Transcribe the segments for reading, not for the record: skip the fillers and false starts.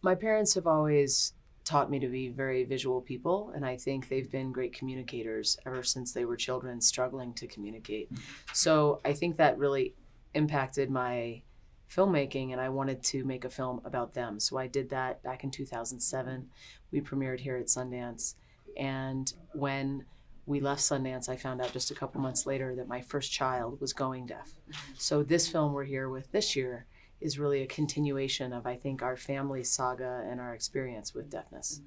My parents have always taught me to be very visual people, and I think they've been great communicators ever since they were children struggling to communicate. So I think that really impacted my filmmaking, and I wanted to make a film about them. So I did that back in 2007. We premiered here at Sundance, and when we left Sundance, I found out just a couple months later that my first child was going deaf. So this film we're here with this year is really a continuation of, I think, our family saga and our experience with deafness.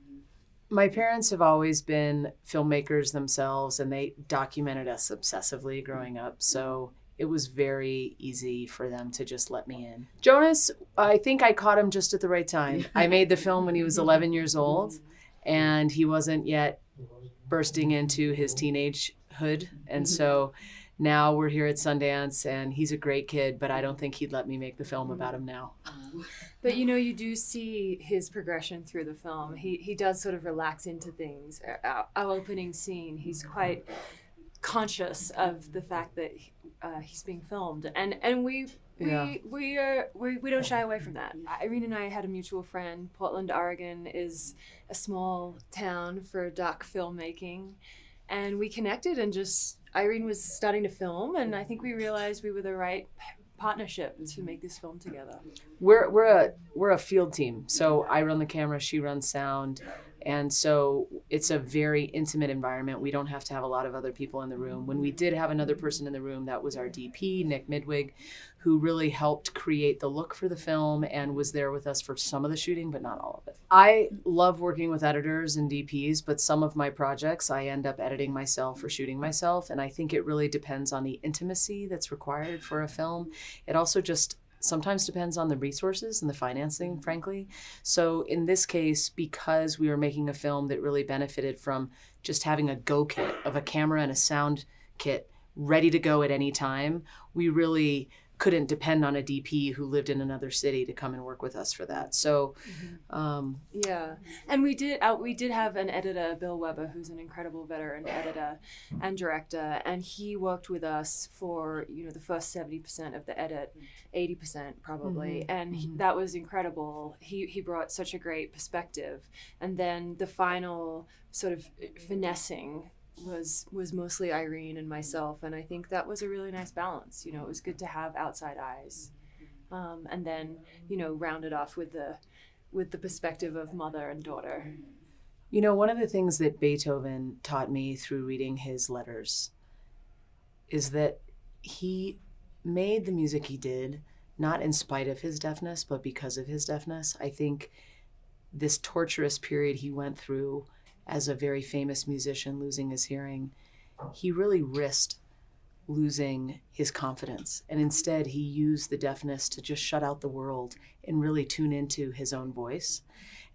My parents have always been filmmakers themselves, and they documented us obsessively growing up. So it was very easy for them to just let me in. Jonas, I think I caught him just at the right time. I made the film when he was 11 years old, and he wasn't yet bursting into his teenagehood. And so now we're here at Sundance, and he's a great kid, but I don't think he'd let me make the film about him now. But you do see his progression through the film. He does sort of relax into things. Our opening scene, he's quite conscious of the fact that he's being filmed, and we don't shy away from that. Irene and I had a mutual friend. Portland, Oregon is a small town for doc filmmaking, and we connected, and just Irene was starting to film, and I think we realized we were the right partnership to make this film together. We're a field team. So I run the camera, she runs sound. And so it's a very intimate environment. We don't have to have a lot of other people in the room. When we did have another person in the room, that was our DP, Nick Midwig, who really helped create the look for the film and was there with us for some of the shooting, but not all of it. I love working with editors and DPs, but some of my projects I end up editing myself or shooting myself. And I think it really depends on the intimacy that's required for a film. It also just sometimes depends on the resources and the financing, frankly. So in this case, because we were making a film that really benefited from just having a go kit of a camera and a sound kit ready to go at any time, we really couldn't depend on a DP who lived in another city to come and work with us for that. So, yeah, and we did have an editor, Bill Weber, who's an incredible veteran editor and director, and he worked with us for the first 70% of the edit, 80% probably, and that was incredible. He brought such a great perspective, and then the final sort of finessing was mostly Irene and myself, and I think that was a really nice balance. It was good to have outside eyes, and then round it off with the perspective of mother and daughter. One of the things that Beethoven taught me through reading his letters is that he made the music he did not in spite of his deafness, but because of his deafness. I think this torturous period he went through as a very famous musician losing his hearing, he really risked losing his confidence. And instead, he used the deafness to just shut out the world and really tune into his own voice.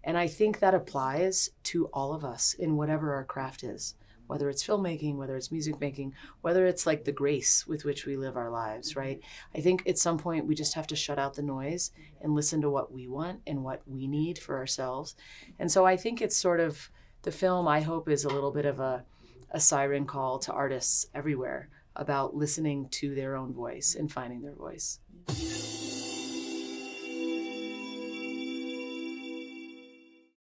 And I think that applies to all of us in whatever our craft is, whether it's filmmaking, whether it's music making, whether it's like the grace with which we live our lives, right? I think at some point we just have to shut out the noise and listen to what we want and what we need for ourselves. And so I think it's sort of, the film, I hope, is a little bit of a siren call to artists everywhere about listening to their own voice and finding their voice.